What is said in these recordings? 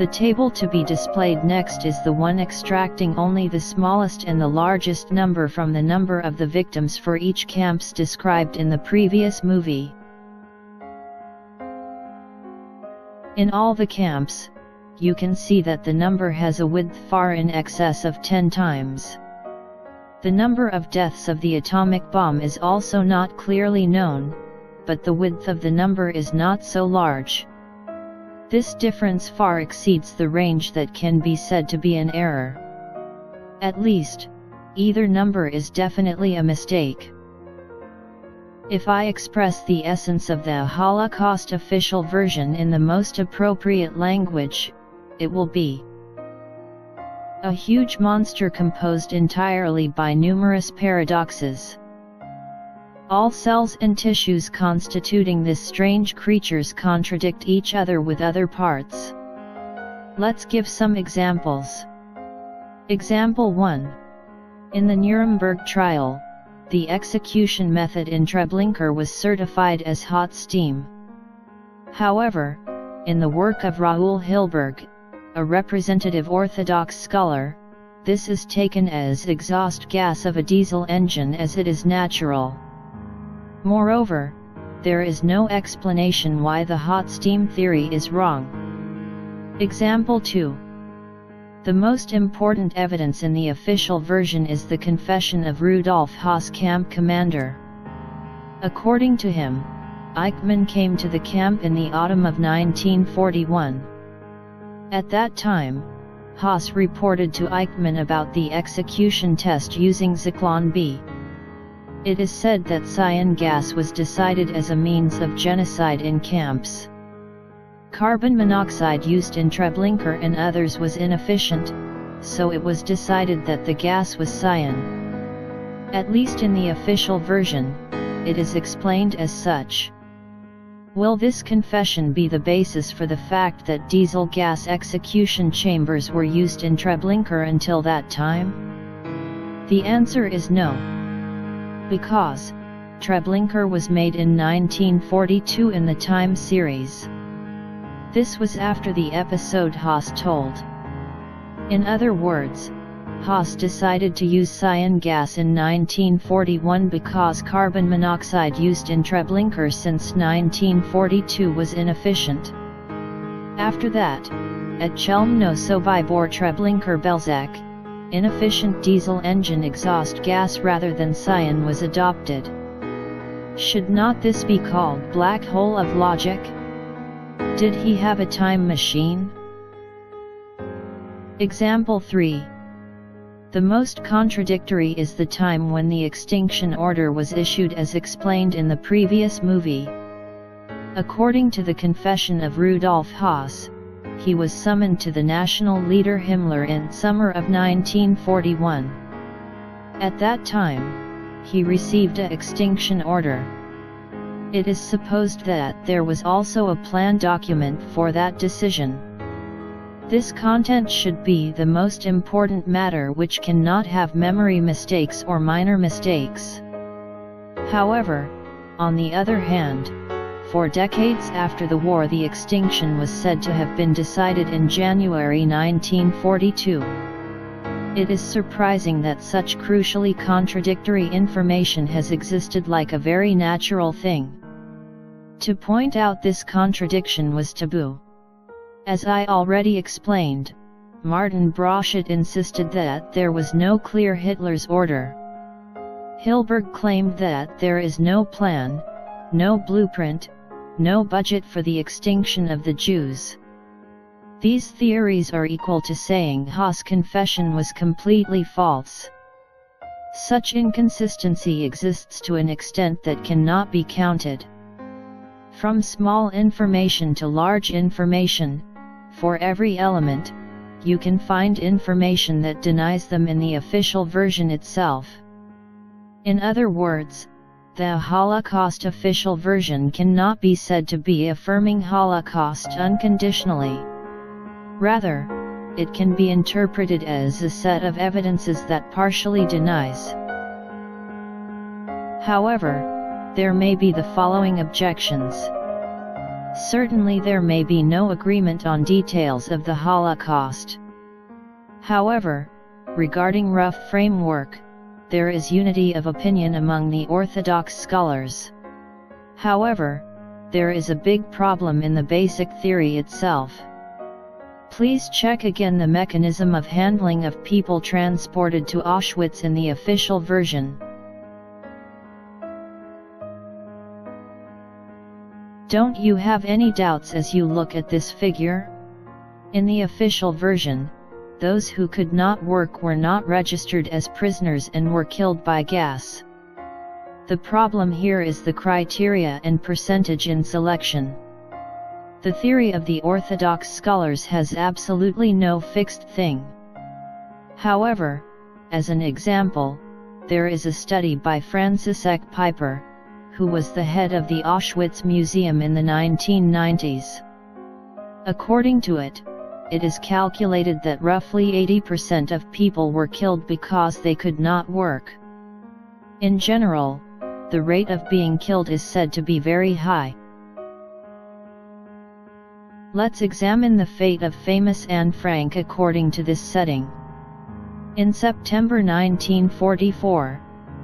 The table to be displayed next is the one extracting only the smallest and the largest number from the number of the victims for each camps described in the previous movie. In all the camps, you can see that the number has a width far in excess of 10 times. The number of deaths of the atomic bomb is also not clearly known, but the width of the number is not so large. This difference far exceeds the range that can be said to be an error. At least, either number is definitely a mistake. If I express the essence of the Holocaust official version in the most appropriate language, it will be a huge monster composed entirely by numerous paradoxes. All cells and tissues constituting this strange creatures contradict each other with other parts. Let's give some examples. Example 1. In the Nuremberg trial, the execution method in Treblinka was certified as hot steam. However, in the work of Raoul Hilberg, a representative Orthodox scholar, this is taken as exhaust gas of a diesel engine as it is natural. Moreover, there is no explanation why the hot steam theory is wrong. Example 2. The most important evidence in the official version is the confession of Rudolf Haas, camp commander. According to him, Eichmann came to the camp in the autumn of 1941. At that time, Haas reported to Eichmann about the execution test using Zyklon B. It is said that cyan gas was decided as a means of genocide in camps. Carbon monoxide used in Treblinka and others was inefficient, so it was decided that the gas was cyan. At least in the official version, it is explained as such. Will this confession be the basis for the fact that diesel gas execution chambers were used in Treblinka until that time? The answer is no. Because Treblinka was made in 1942 in the time series. This was after the episode Haas told. In other words, Haas decided to use cyan gas in 1941 because carbon monoxide used in Treblinka since 1942 was inefficient. After that, at Chelmno Sobibor Treblinka Belzec, inefficient diesel engine exhaust gas rather than cyan was adopted. Should not this be called black hole of logic? Did he have a time machine? Example 3. The most contradictory is the time when the extinction order was issued as explained in the previous movie. According to the confession of Rudolf Haas, he was summoned to the national leader Himmler in summer of 1941. At that time, he received an extinction order. It is supposed that there was also a plan document for that decision. This content should be the most important matter which cannot have memory mistakes or minor mistakes. However, on the other hand, for decades after the war the extinction was said to have been decided in January 1942. It is surprising that such crucially contradictory information has existed like a very natural thing. To point out this contradiction was taboo. As I already explained, Martin Broschett insisted that there was no clear Hitler's order. Hilberg claimed that there is no plan, no blueprint, no budget for the extinction of the Jews. These theories are equal to saying Haas' confession was completely false. Such inconsistency exists to an extent that cannot be counted. From small information to large information, for every element, you can find information that denies them in the official version itself. In other words, the Holocaust official version cannot be said to be affirming Holocaust unconditionally. Rather, it can be interpreted as a set of evidences that partially denies. However, there may be the following objections. Certainly there may be no agreement on details of the Holocaust. However, regarding rough framework, there is unity of opinion among the Orthodox scholars. However, there is a big problem in the basic theory itself. Please check again the mechanism of handling of people transported to Auschwitz in the official version. Don't you have any doubts as you look at this figure? In the official version, those who could not work were not registered as prisoners and were killed by gas. The problem here is the criteria and percentage in selection. The theory of the Orthodox scholars has absolutely no fixed thing. However, as an example, there is a study by František Pieper, who was the head of the Auschwitz Museum in the 1990s. According to it, it is calculated that roughly 80% of people were killed because they could not work. In general, the rate of being killed is said to be very high. Let's examine the fate of famous Anne Frank according to this setting. In September 1944,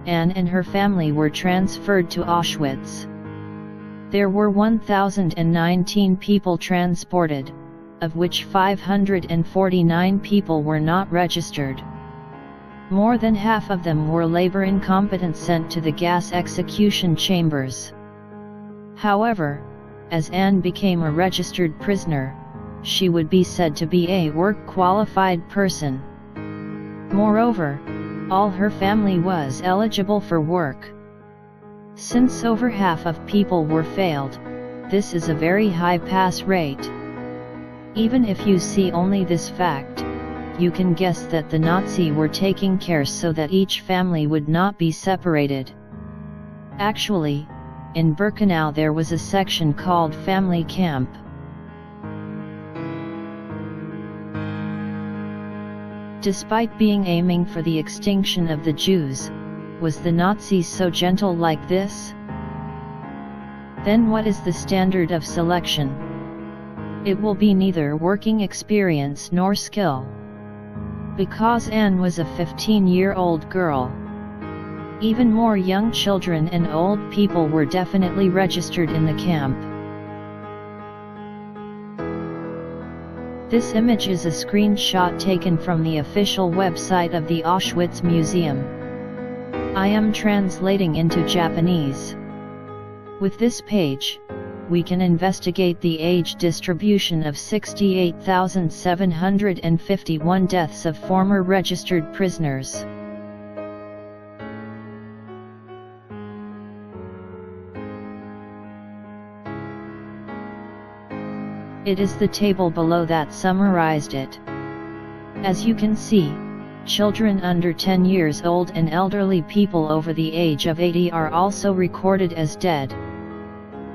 Anne and her family were transferred to Auschwitz. There were 1,019 people transported, of which 549 people were not registered. More than half of them were labor incompetent sent to the gas execution chambers. However, as Anne became a registered prisoner, she would be said to be a work-qualified person. Moreover, all her family was eligible for work. Since over half of people were failed, this is a very high pass rate. Even if you see only this fact, you can guess that the Nazi were taking care so that each family would not be separated. Actually, in Birkenau there was a section called Family Camp. Despite being aiming for the extinction of the Jews, was the Nazis so gentle like this? Then what is the standard of selection? It will be neither working experience nor skill. Because Anne was a 15-year-old girl. Even more young children and old people were definitely registered in the camp. This image is a screenshot taken from the official website of the Auschwitz Museum. I am translating into Japanese. With this page, we can investigate the age distribution of 68,751 deaths of former registered prisoners. It is the table below that summarized it. As you can see, children under 10 years old and elderly people over the age of 80 are also recorded as dead.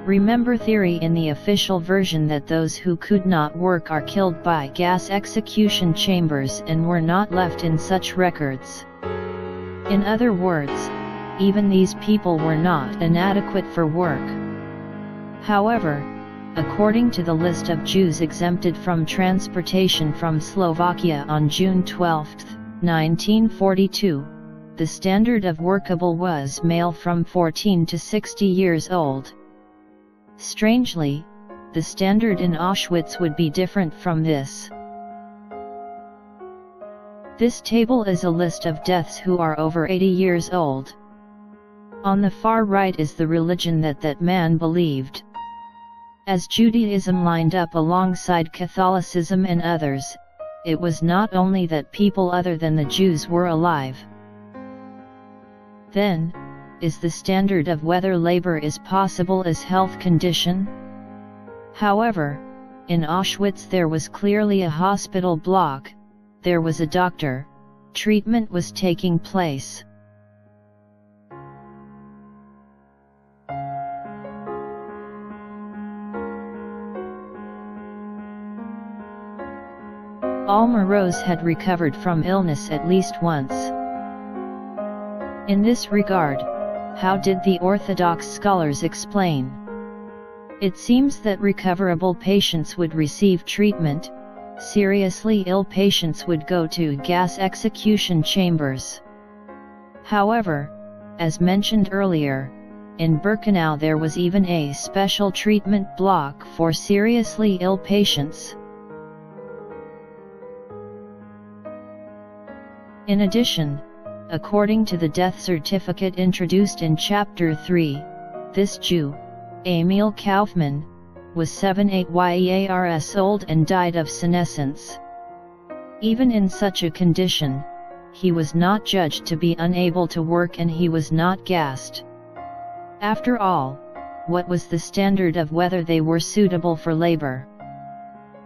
Remember theory in the official version that those who could not work are killed by gas execution chambers and were not left in such records. In other words, even these people were not inadequate for work. However, according to the list of Jews exempted from transportation from Slovakia on June 12, 1942, the standard of workable was male from 14 to 60 years old. Strangely, the standard in Auschwitz would be different from this. This table is a list of deaths who are over 80 years old. On the far right is the religion that man believed. As Judaism lined up alongside Catholicism and others, it was not only that people other than the Jews were alive. Then, is the standard of whether labor is possible as health condition? However, in Auschwitz there was clearly a hospital block, there was a doctor, treatment was taking place. Alma Rose had recovered from illness at least once. In this regard, how did the Orthodox scholars explain? It seems that recoverable patients would receive treatment, seriously ill patients would go to gas execution chambers. However, as mentioned earlier, in Birkenau there was even a special treatment block for seriously ill patients. In addition, according to the death certificate introduced in Chapter 3, this Jew, Emil Kaufmann, was 78 years old and died of senescence. Even in such a condition, he was not judged to be unable to work and he was not gassed. After all, what was the standard of whether they were suitable for labor?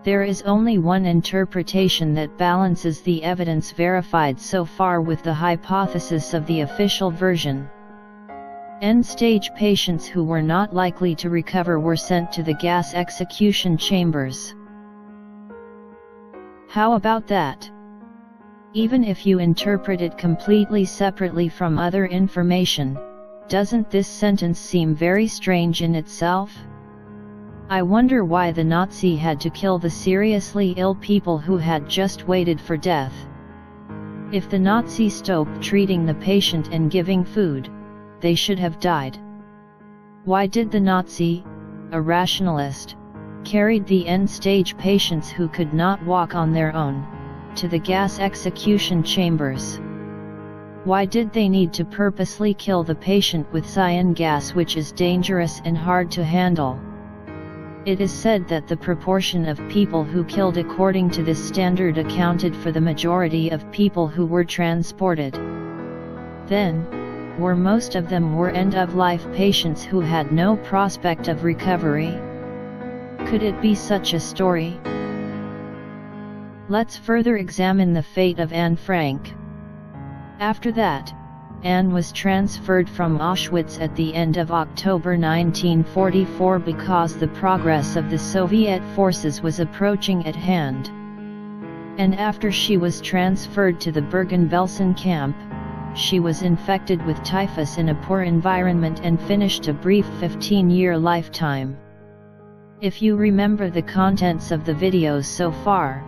There is only one interpretation that balances the evidence verified so far with the hypothesis of the official version. End-stage patients who were not likely to recover were sent to the gas execution chambers. How about that? Even if you interpret it completely separately from other information, doesn't this sentence seem very strange in itself? I wonder why the Nazi had to kill the seriously ill people who had just waited for death. If the Nazi stopped treating the patient and giving food, they should have died. Why did the Nazi, a rationalist, carried the end-stage patients who could not walk on their own, to the gas execution chambers? Why did they need to purposely kill the patient with cyan gas, which is dangerous and hard to handle? It is said that the proportion of people who killed according to this standard accounted for the majority of people who were transported. Then, were most of them were end-of-life patients who had no prospect of recovery? Could it be such a story? Let's further examine the fate of Anne Frank. After that, Anne was transferred from Auschwitz at the end of October 1944 because the progress of the Soviet forces was approaching at hand. And after she was transferred to the Bergen-Belsen camp, she was infected with typhus in a poor environment and finished a brief 15-year lifetime. If you remember the contents of the videos so far,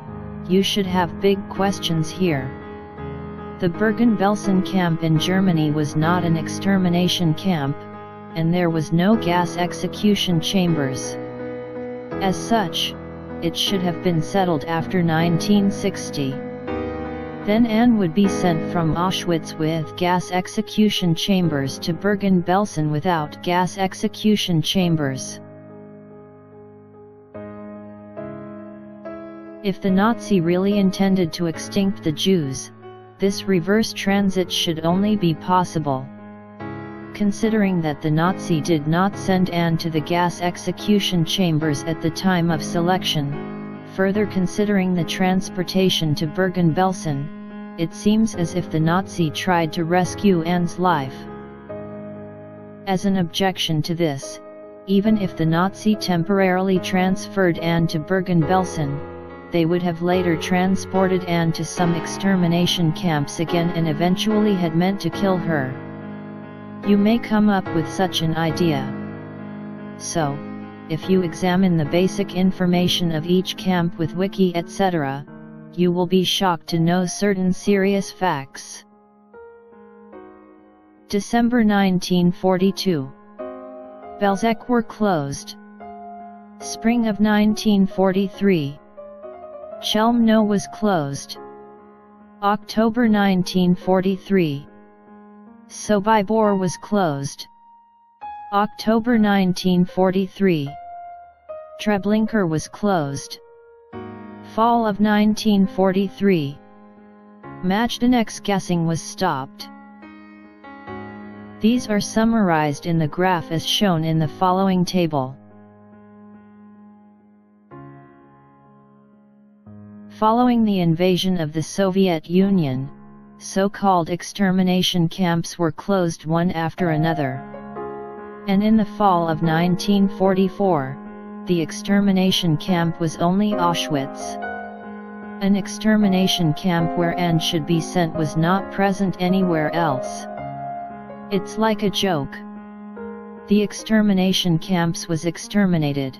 you should have big questions here. The Bergen-Belsen camp in Germany was not an extermination camp, and there was no gas execution chambers. As such, it should have been settled after 1960. Then Anne would be sent from Auschwitz with gas execution chambers to Bergen-Belsen without gas execution chambers. If the Nazi really intended to extinct the Jews, this reverse transit should only be possible. Considering that the Nazi did not send Anne to the gas execution chambers at the time of selection, further considering the transportation to Bergen-Belsen, it seems as if the Nazi tried to rescue Anne's life. As an objection to this, even if the Nazi temporarily transferred Anne to Bergen-Belsen, they would have later transported Anne to some extermination camps again and eventually had meant to kill her. You may come up with such an idea. So, if you examine the basic information of each camp with wiki etc., you will be shocked to know certain serious facts. December 1942. Belzec were closed. Spring of 1943. Chelmno was closed. October 1943. Sobibor was closed. October 1943. Treblinka was closed. Fall of 1943. Majdanek's gassing was stopped. These are summarized in the graph as shown in the following table. Following the invasion of the Soviet Union, so-called extermination camps were closed one after another. And in the fall of 1944, the extermination camp was only Auschwitz. An extermination camp where Anne should be sent was not present anywhere else. It's like a joke. The extermination camps was exterminated.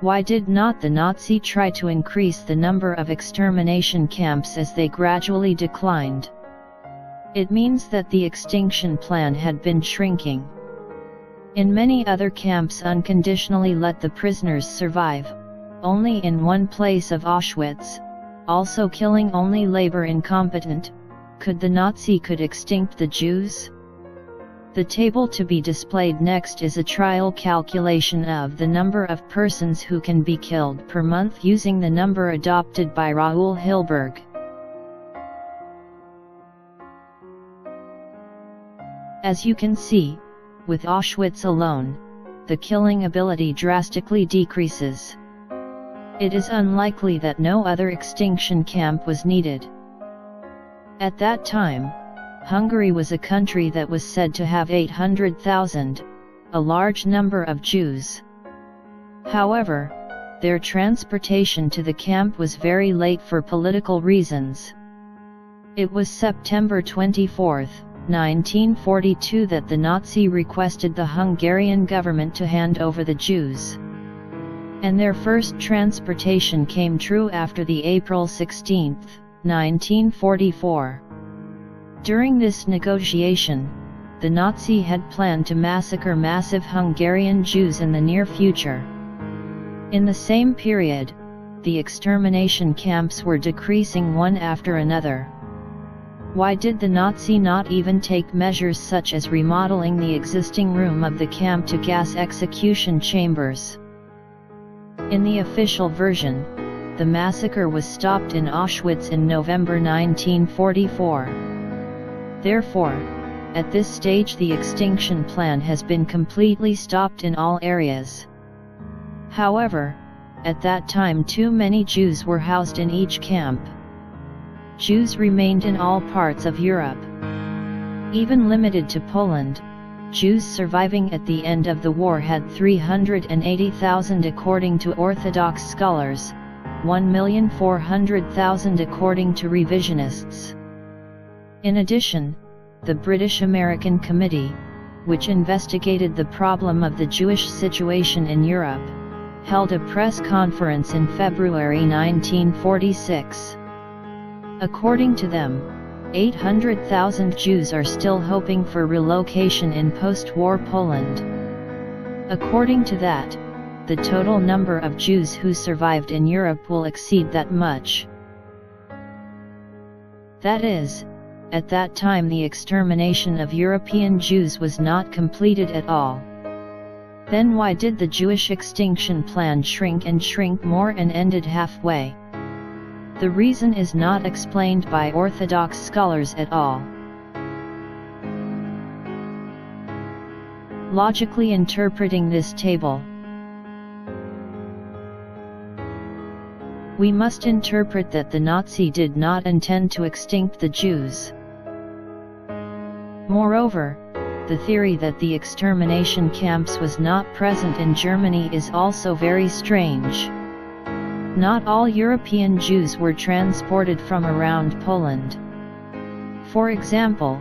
Why did not the Nazi try to increase the number of extermination camps as they gradually declined? It means that the extinction plan had been shrinking. In many other camps unconditionally let the prisoners survive, only in one place of Auschwitz, also killing only labor incompetent, could the Nazi extinct the Jews? The table to be displayed next is a trial calculation of the number of persons who can be killed per month using the number adopted by Raoul Hilberg. As you can see, with Auschwitz alone, the killing ability drastically decreases. It is unlikely that no other extinction camp was needed. At that time, Hungary was a country that was said to have 800,000, a large number of Jews. However, their transportation to the camp was very late for political reasons. It was September 24, 1942 that the Nazi requested the Hungarian government to hand over the Jews. And their first transportation came true after the April 16, 1944. During this negotiation, the Nazi had planned to massacre massive Hungarian Jews in the near future. In the same period, the extermination camps were decreasing one after another. Why did the Nazi not even take measures such as remodeling the existing room of the camp to gas execution chambers? In the official version, the massacre was stopped in Auschwitz in November 1944. Therefore, at this stage the extinction plan has been completely stopped in all areas. However, at that time too many Jews were housed in each camp. Jews remained in all parts of Europe. Even limited to Poland, Jews surviving at the end of the war had 380,000 according to Orthodox scholars, 1,400,000 according to revisionists. In addition, the British-American Committee, which investigated the problem of the Jewish situation in Europe, held a press conference in February 1946. According to them, 800,000 Jews are still hoping for relocation in post-war Poland. According to that, the total number of Jews who survived in Europe will exceed that much. That is, at that time the extermination of European Jews was not completed at all. Then why did the Jewish extinction plan shrink and shrink more and ended halfway? The reason is not explained by Orthodox scholars at all. Logically interpreting this table, we must interpret that the Nazi did not intend to extinct the Jews. Moreover, the theory that the extermination camps was not present in Germany is also very strange. Not all European Jews were transported from around Poland. For example,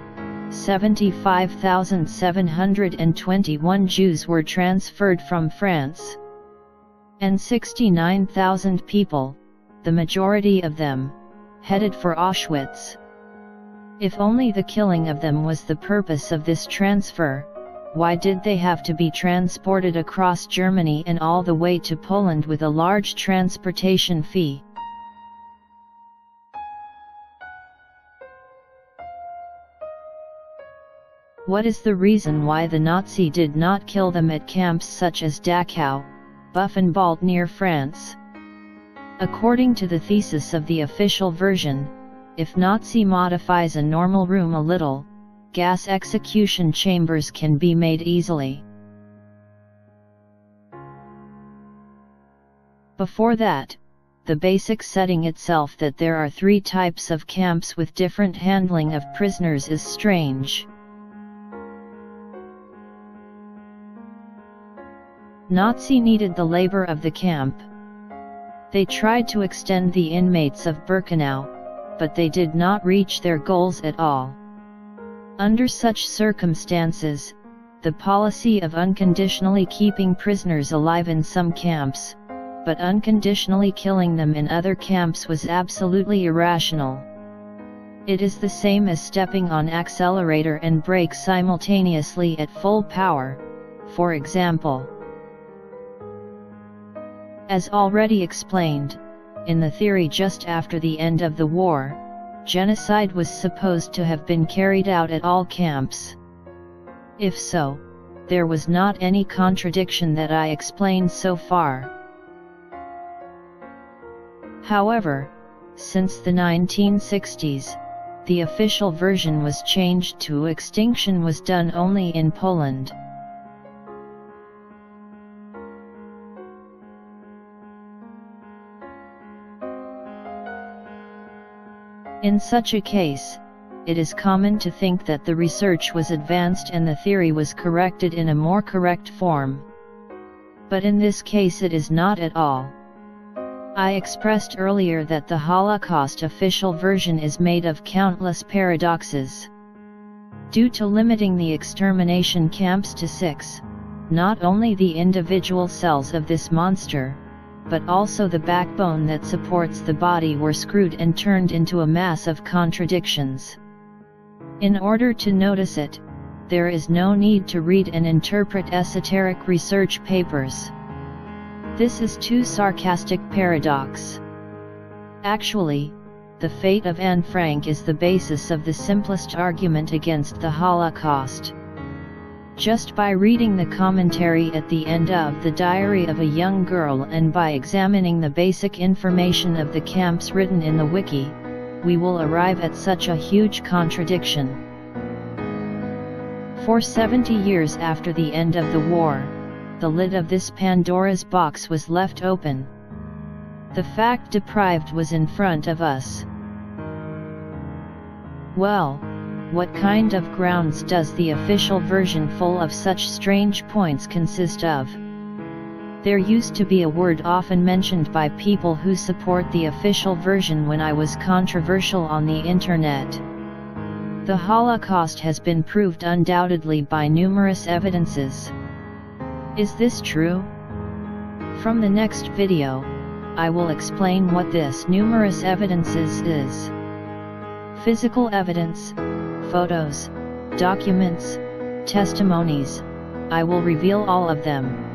75,721 Jews were transferred from France. And 69,000 people, the majority of them, headed for Auschwitz. If only the killing of them was the purpose of this transfer, why did they have to be transported across Germany and all the way to Poland with a large transportation fee? What is the reason why the Nazi did not kill them at camps such as Dachau, Buchenwald near France? According to the thesis of the official version, if Nazi modifies a normal room a little, gas execution chambers can be made easily. Before that, the basic setting itself that there are three types of camps with different handling of prisoners is strange. Nazi needed the labor of the camp. They tried to extend the inmates of Birkenau, but they did not reach their goals at all. Under such circumstances, the policy of unconditionally keeping prisoners alive in some camps, but unconditionally killing them in other camps was absolutely irrational. It is the same as stepping on accelerator and brake simultaneously at full power, for example. As already explained, in the theory just after the end of the war, genocide was supposed to have been carried out at all camps. If so, there was not any contradiction that I explained so far. However, since the 1960s, the official version was changed to extinction was done only in Poland. In such a case, it is common to think that the research was advanced and the theory was corrected in a more correct form. But in this case it is not at all. I expressed earlier that the Holocaust official version is made of countless paradoxes. Due to limiting the extermination camps to 6, not only the individual cells of this monster, but also the backbone that supports the body were screwed and turned into a mass of contradictions. In order to notice it, there is no need to read and interpret esoteric research papers. This is too sarcastic paradox. Actually, the fate of Anne Frank is the basis of the simplest argument against the Holocaust. Just by reading the commentary at the end of The Diary of a Young Girl and by examining the basic information of the camps written in the wiki, we will arrive at such a huge contradiction. For 70 years after the end of the war, the lid of this Pandora's box was left open. The fact deprived was in front of us. Well, what kind of grounds does the official version full of such strange points consist of? There used to be a word often mentioned by people who support the official version when I was controversial on the internet. The Holocaust has been proved undoubtedly by numerous evidences. Is this true? From the next video, I will explain what this numerous evidences is. Physical evidence, photos, documents, testimonies, I will reveal all of them.